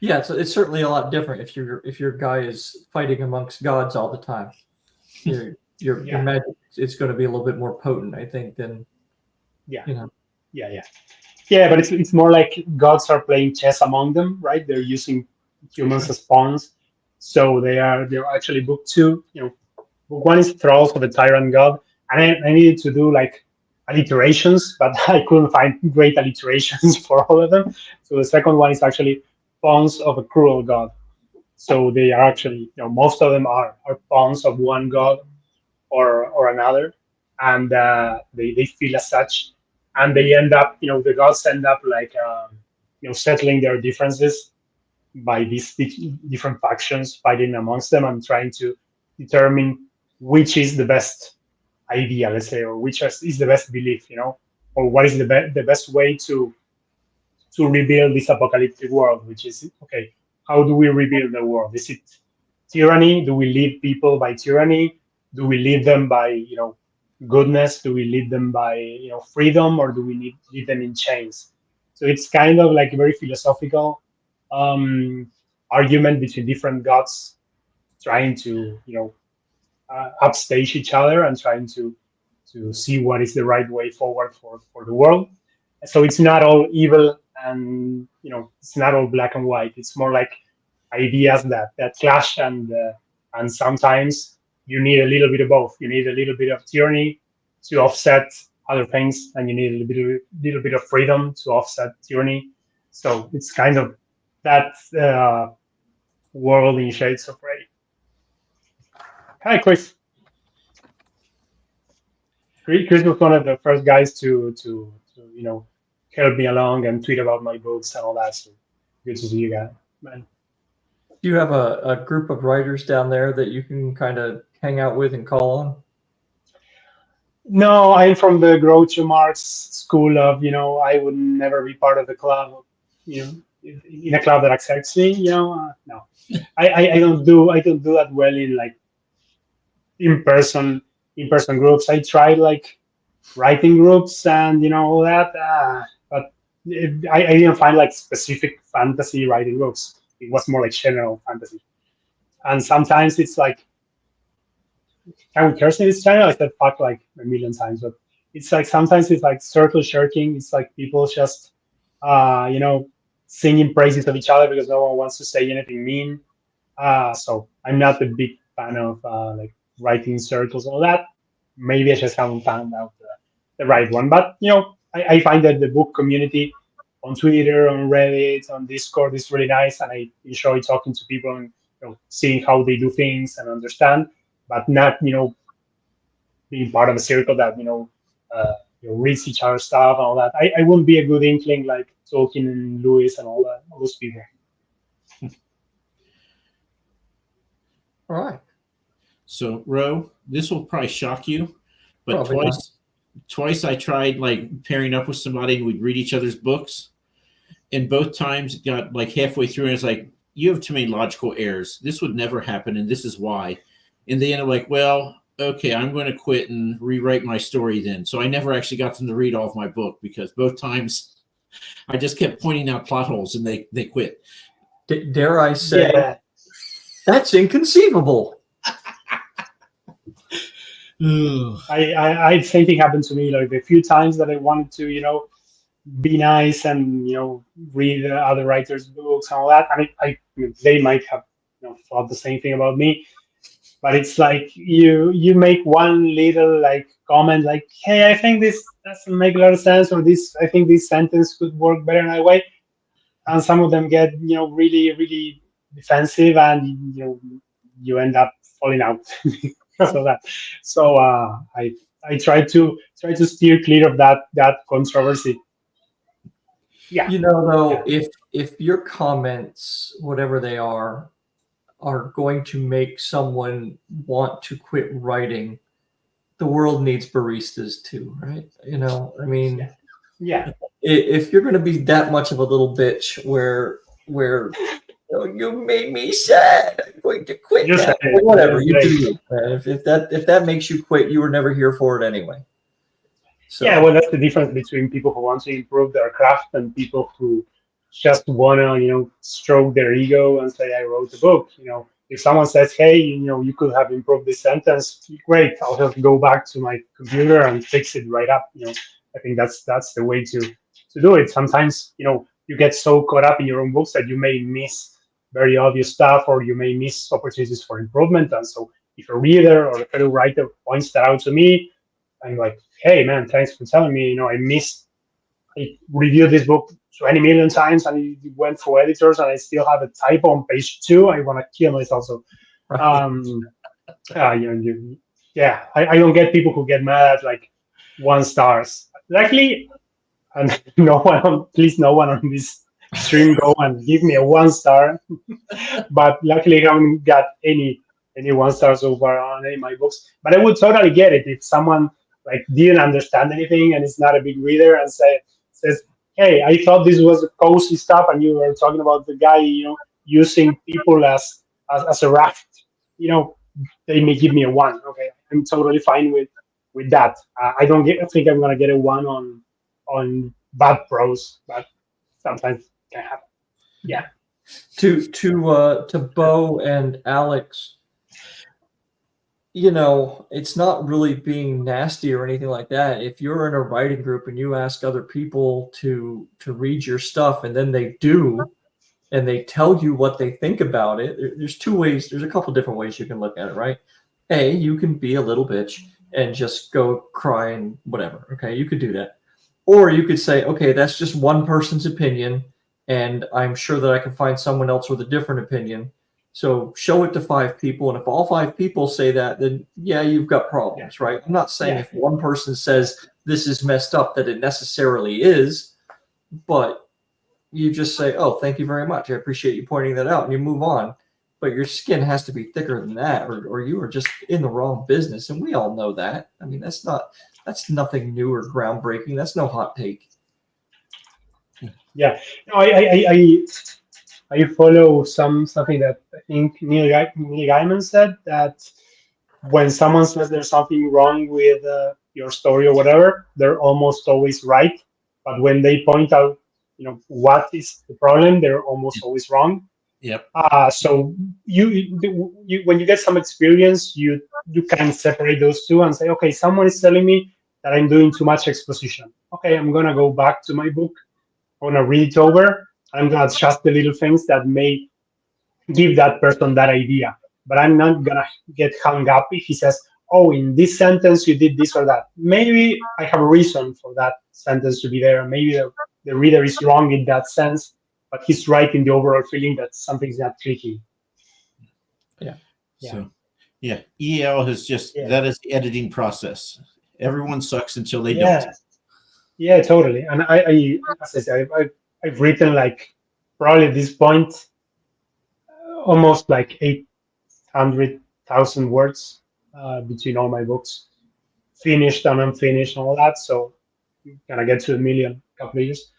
Yeah, it's certainly a lot different if your guy is fighting amongst gods all the time. Your magic, it's going to be a little bit more potent, I think, than yeah, you know. Yeah, but it's more like gods are playing chess among them, right? They're using humans as pawns, so they're actually book two. You know, book one is Thralls of the Tyrant God, and I needed to do like alliterations, but I couldn't find great alliterations for all of them. So the second one is actually Pawns of a Cruel God. So they are actually, you know, most of them are pawns of one god or another, and they feel as such, and they end up, you know, the gods end up like you know settling their differences by these different factions fighting amongst them and trying to determine which is the best idea, let's say, or which is the best belief, you know, or what is the best way to rebuild this apocalyptic world, which is okay. How do we rebuild the world? Is it tyranny? Do we lead people by tyranny? Do we lead them by you know goodness? Do we lead them by you know freedom, or do we lead them in chains? So it's kind of like a very philosophical um, argument between different gods trying to you know upstage each other and trying to see what is the right way forward for the world. So it's not all evil, and you know it's not all black and white. It's more like ideas that clash, and sometimes you need a little bit of both. You need a little bit of tyranny to offset other things, and you need a little bit of freedom to offset tyranny. So it's kind of that world in shades of gray. Hi, Chris. Chris was one of the first guys to you know help me along and tweet about my books and all that. So good to see you guys, man. Do you have a group of writers down there that you can kind of hang out with and call on? No, I'm from the Groucho Marx school of you know I would never be part of the club, you know, in a club that accepts me. You know, no, I don't do that well in like in person groups. I tried like writing groups and you know all that, but I didn't find like specific fantasy writing groups. It was more like general fantasy, and sometimes it's like can we curse in this channel? I said fuck like a million times, but it's like sometimes it's like circle shirking. It's like people just you know singing praises of each other because no one wants to say anything mean. So I'm not a big fan of like writing circles and all that. Maybe I just haven't found out the right one. But I find that the book community on Twitter, on Reddit, on Discord is really nice, and I enjoy talking to people and seeing how they do things and understand, but not being part of a circle that reads each other's stuff and all that. I wouldn't be a good inkling like Tolkien and Lewis and all those people. All right. So, Ro, this will probably shock you, but Probably twice I tried like pairing up with somebody and we'd read each other's books, and both times it got like halfway through and it's like, you have too many logical errors. This would never happen, and this is why. And they end up like, well, okay, I'm going to quit and rewrite my story then. So I never actually got them to read all of my book because both times I just kept pointing out plot holes and they quit. Dare I say, that's inconceivable. I same thing happened to me. Like the few times that I wanted to, be nice and read other writers' books and all that. I mean, they might have thought the same thing about me, but it's like you make one little like comment like, hey, I think this doesn't make a lot of sense, or I think this sentence could work better in a way, and some of them get really really defensive, and you end up falling out because of that. So I try to steer clear of that controversy. Yeah. Though, if your comments, whatever they are going to make someone want to quit writing, the world needs baristas too, right? I mean, yeah. If you're going to be that much of a little bitch where you made me sad, I'm going to quit. Whatever you do, if that makes you quit, you were never here for it anyway. So. Yeah, well, that's the difference between people who want to improve their craft and people who just want to, stroke their ego and say, I wrote a book. If someone says, hey, you could have improved this sentence, great. I'll just go back to my computer and fix it right up. I think that's the way to do it. Sometimes, you get so caught up in your own books that you may miss very obvious stuff, or you may miss opportunities for improvement. And so if a reader or a fellow writer points that out to me, I'm like, hey, man, thanks for telling me. I reviewed this book 20 million times and it went through editors and I still have a typo on page 2. I want to kill myself. So, I don't get people who get mad at like 1 stars. Luckily, and please no one on this stream go and give me a 1 star. But luckily, I haven't got any 1 star so far on any of my books. But I would totally get it if someone like didn't understand anything and is not a big reader and says, hey, I thought this was cozy stuff and you were talking about the guy using people as a raft. They may give me a 1. Okay, I'm totally fine with that. I think I'm gonna get a 1 on bad prose, but sometimes it can happen. Yeah. To Bo and Alex, it's not really being nasty or anything like that. If you're in a writing group and you ask other people to read your stuff and then they do, and they tell you what they think about it, there's 2 ways. There's a couple different ways you can look at it, right? A, you can be a little bitch and just go cry and whatever. Okay, you could do that. Or you could say, okay, that's just one person's opinion, and I'm sure that I can find someone else with a different opinion. So show it to 5 people, and if all 5 people say that, then yeah, you've got problems, right? I'm not saying if one person says this is messed up that it necessarily is, but you just say, oh, thank you very much. I appreciate you pointing that out, and you move on. But your skin has to be thicker than that, or you are just in the wrong business, and we all know that. I mean, that's nothing new or groundbreaking. That's no hot take. Yeah, no, I follow something that I think Neil Gaiman said, that when someone says there's something wrong with your story or whatever, they're almost always right. But when they point out, what is the problem, they're almost always wrong. Yep. So you when you get some experience, you can separate those two and say, okay, someone is telling me that I'm doing too much exposition. Okay, I'm gonna go back to my book. I'm gonna read it over, I'm gonna adjust the little things that may give that person that idea. But I'm not gonna get hung up if he says, "Oh, in this sentence you did this or that." Maybe I have a reason for that sentence to be there. Maybe the reader is wrong in that sense, but he's right in the overall feeling that something's not clicking. Yeah. So, yeah, EL has just that is the editing process. Everyone sucks until they don't. Yeah, totally. And I as I said, I've written like probably at this point almost like 800,000 words between all my books, finished and unfinished and all that. So gonna get to a million couple of years.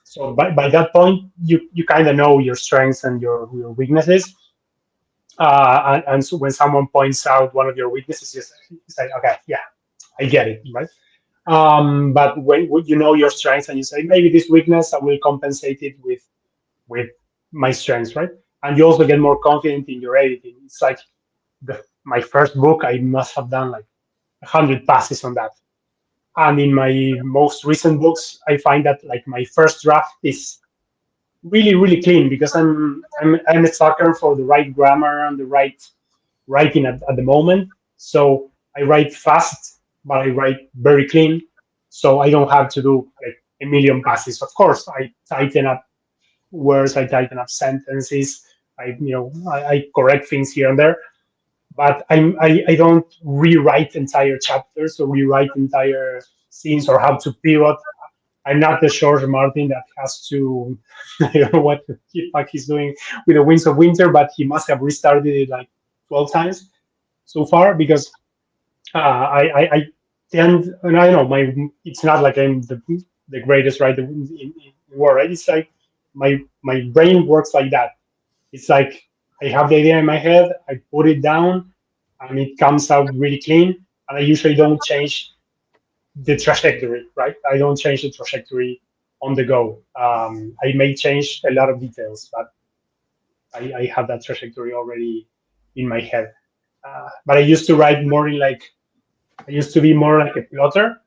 So by that point, you kind of know your strengths and your weaknesses. And so when someone points out one of your weaknesses, you say, okay, yeah, I get it, right? But when you know your strengths and you say, maybe this weakness, I will compensate it with my strengths, right? And you also get more confident in your editing. It's like my first book, I must have done like 100 passes on that. And in my most recent books, I find that like my first draft is really, really clean because I'm a sucker for the right grammar and the right writing at the moment. So I write fast, but I write very clean. So I don't have to do like a million passes. Of course, I tighten up words, I tighten up sentences, I correct things here and there. But I don't rewrite entire chapters or rewrite entire scenes or how to pivot. I'm not the George Martin that has to, I don't know what the fuck he's doing with the Winds of Winter, but he must have restarted it like 12 times so far because I tend, and I know it's not like I'm the greatest writer in the world, right? It's like my brain works like that. It's like I have the idea in my head, I put it down, and it comes out really clean. And I usually don't change the trajectory, right? I don't change the trajectory on the go. I may change a lot of details, but I have that trajectory already in my head. But I used to write more I used to be more like a plotter,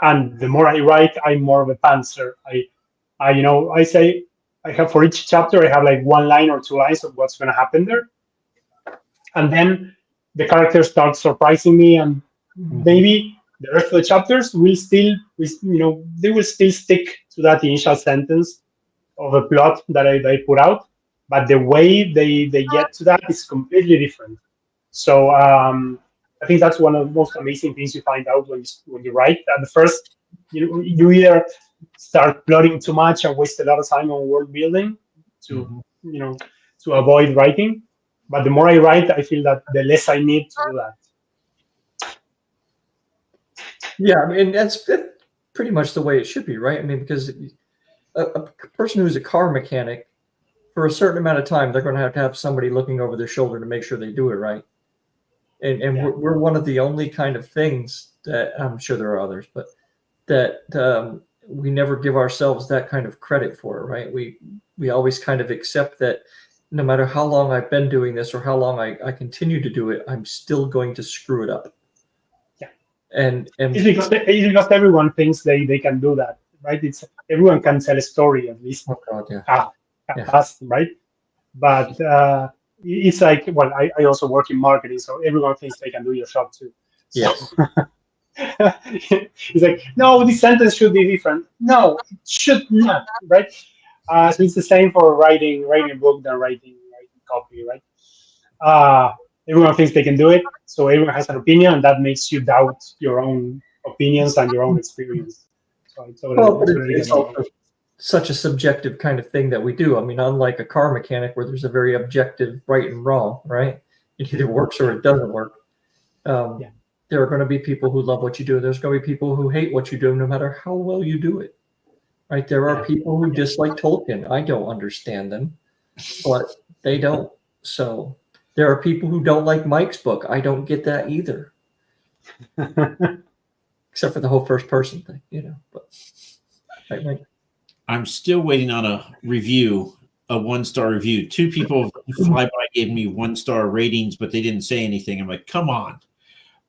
and the more I write, I'm more of a pantser. I say I have for each chapter, I have like one line or two lines of what's going to happen there, and then the character starts surprising me, and maybe the rest of the chapters will still, they will still stick to that initial sentence of a plot that I put out, but the way they get to that is completely different. So I think that's one of the most amazing things you find out when you write. At the first, you either start plotting too much and waste a lot of time on world building to to avoid writing. But the more I write, I feel that the less I need to do that. Yeah, I mean, that's pretty much the way it should be, right? I mean, because a person who's a car mechanic, for a certain amount of time, they're going to have somebody looking over their shoulder to make sure they do it right. And yeah. we're one of the only kind of things that, I'm sure there are others, but that we never give ourselves that kind of credit for, right? We always kind of accept that no matter how long I've been doing this or how long I continue to do it, I'm still going to screw it up. Yeah. And it's because everyone thinks they can do that, right? It's everyone can tell a story at least. Oh God, yeah. Fast, right? But it's like, well, I also work in marketing, so everyone thinks they can do your job too. Yes. It's like, no, this sentence should be different. No, it should not, right? So it's the same for writing a book than writing copy, right? Everyone thinks they can do it, so everyone has an opinion, and that makes you doubt your own opinions and your own experience. So I totally it's also such a subjective kind of thing that we do. I mean, unlike a car mechanic where there's a very objective right and wrong, right? It either works or it doesn't work. There are going to be people who love what you do. There's going to be people who hate what you do, no matter how well you do it. Right? There are people who dislike Tolkien. I don't understand them, but they don't. So there are people who don't like Mike's book. I don't get that either. Except for the whole first person thing, But right, Mike? I'm still waiting on a review, a 1-star review. 2 people fly by gave me 1-star ratings, but they didn't say anything. I'm like, come on,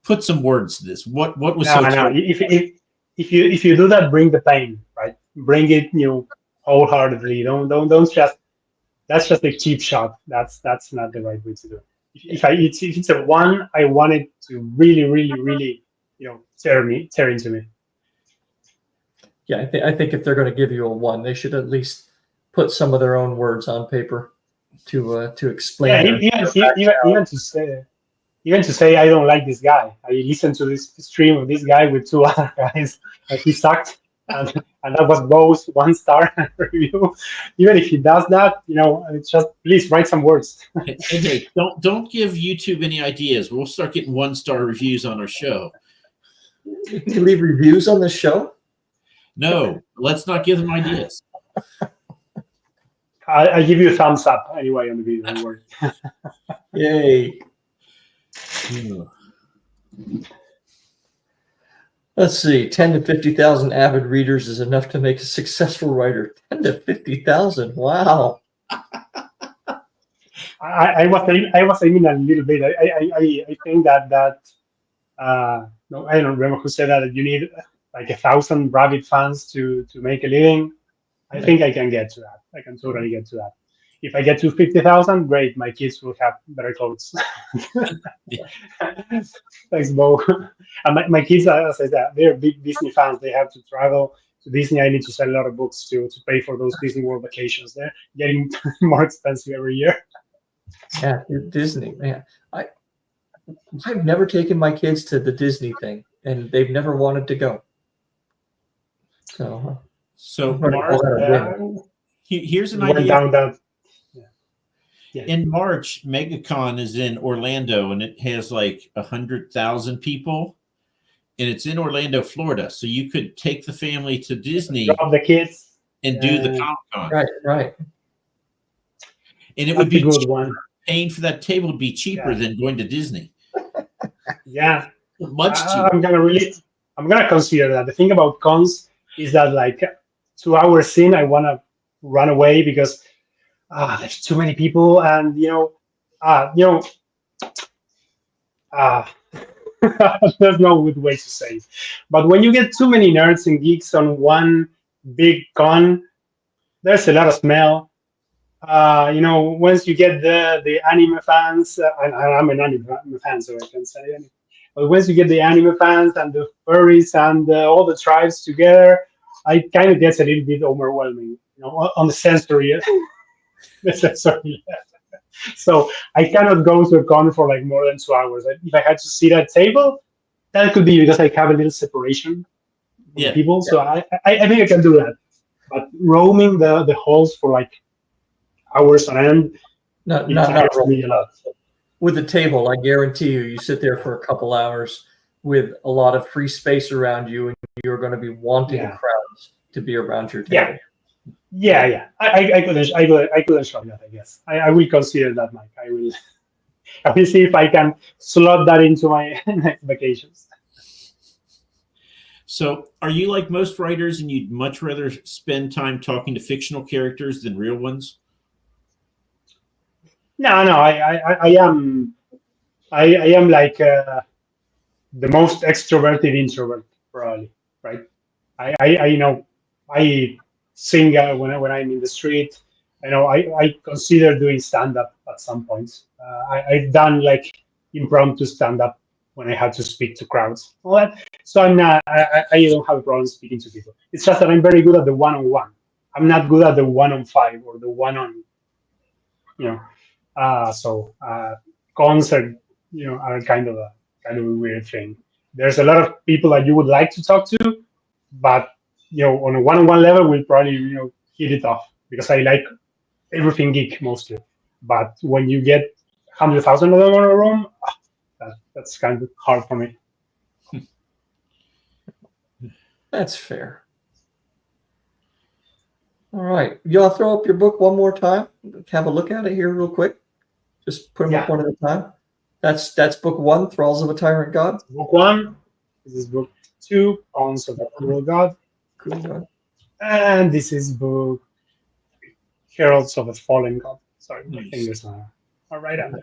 put some words to this. What was so? No. If you do that, bring the pain, right? Bring it, wholeheartedly. Don't just. That's just a cheap shot. That's not the right way to do it. If it's a one, I want it to really, really, really, tear into me. Yeah, I think if they're going to give you a one, they should at least put some of their own words on paper to explain. Yeah, their even to say I don't like this guy. I listened to this stream of this guy with two other guys, and he sucked, and that was both 1-star review. Even if he does that, it's just please write some words. Hey, don't give YouTube any ideas. We'll start getting 1-star reviews on our show. You can leave reviews on the show. No, let's not give them ideas. I'll give you a thumbs up anyway on the video. Don't worry. Yay. Let's see. 10 to 50,000 avid readers is enough to make a successful writer. 10 to 50,000. Wow. I was aiming a little bit. I think that no, I don't remember who said that you need like 1,000 rabid fans to make a living. I think I can get to that. I can totally get to that. If I get to 50,000, great. My kids will have better clothes. Thanks, Bo. And my kids, as I said, they're big Disney fans. They have to travel to Disney. I need to sell a lot of books to pay for those Disney World vacations. They're getting more expensive every year. Yeah, Disney, man. I've never taken my kids to the Disney thing, and they've never wanted to go. So Mars, here's an idea. Down that. Yeah. In March, MegaCon is in Orlando, and it has like 100,000 people, and it's in Orlando, Florida. So you could take the family to Disney, drop the kids, and do the Comic-Con. Right. And it would be a good one. Paying for that table would be cheaper than going to Disney. Yeah, much cheaper. I'm gonna consider that. The thing about cons is that like 2 hours in, I want to run away because there's too many people, and there's no good way to say it. But when you get too many nerds and geeks on one big con, there's a lot of smell. Once you get the anime fans, and I'm an anime fan, so I can say anything. But once you get the anime fans and the furries and all the tribes together, it kind of gets a little bit overwhelming, on the sensory. So I cannot go to a con for like more than 2 hours. If I had to sit at a table, that could be because I have a little separation from people. So I think I can do that. But roaming the halls for like hours on end, not me a lot. With the table, I guarantee you sit there for a couple hours with a lot of free space around you, and you're going to be wanting crowds to be around your table. Yeah. I couldn't show that. I guess I will consider that, Mike. I will see if I can slot that into my next vacations. So, are you like most writers, and you'd much rather spend time talking to fictional characters than real ones? No. I am like the most extroverted introvert, probably. Right. I sing when I'm in the street. I consider doing stand-up at some point. I've done like impromptu stand-up when I had to speak to crowds. All that. So I don't have a problem speaking to people. It's just that I'm very good at the one-on-one. I'm not good at the 1-on-5 or the one-on. So cons are kind of a weird thing. There's a lot of people that you would like to talk to, but on a one-on-one level, we'll probably hit it off because I like everything geek mostly. But when you get 100,000 of them in a room, that's kind of hard for me. That's fair. All right, y'all throw up your book one more time. Have a look at it here real quick. Just put them up one at a time. That's book 1, Thralls of a Tyrant God. Book 1. This is book 2, Cons of a Cruel God. And this is book Heralds of a Fallen God. Sorry, my fingers are right under.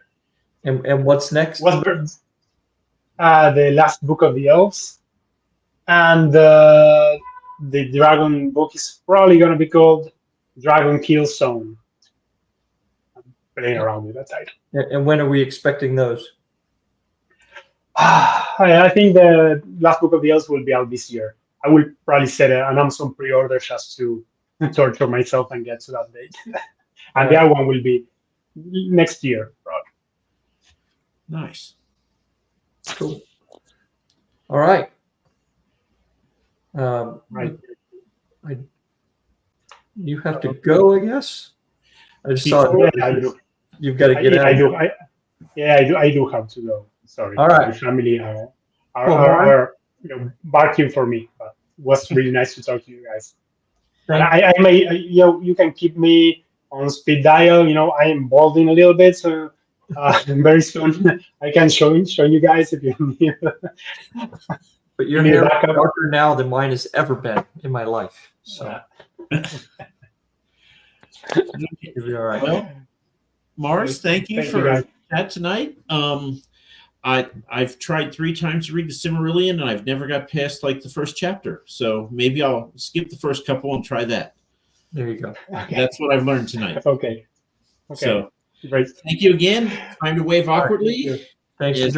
And what's next? The last book of the elves. And the dragon book is probably going to be called Dragon Kill Zone. I'm playing around with that title. And when are we expecting those? I think the last book of the Elves will be out this year. I will probably set an Amazon pre-order just to torture myself and get to that date. And the other one will be next year, probably. Nice. Cool. All right. Right. You have to go, I guess. I just saw Yeah, I do. You've got to get out. I do. I do have to go. Sorry. All right. My family are barking for me. But it was really nice to talk to you guys. And I may, you can keep me on speed dial. I am balding a little bit, so very soon I can show you guys if you need. But your hair is darker now than mine has ever been in my life. So you'll be all right. Well, Mars, thank you for that tonight. I've tried 3 times to read the Silmarillion, and I've never got past like the first chapter. So maybe I'll skip the first couple and try that. There you go. Okay. That's what I've learned tonight. Okay. So great. Thank you again. Time to wave awkwardly. Right, thanks for joining.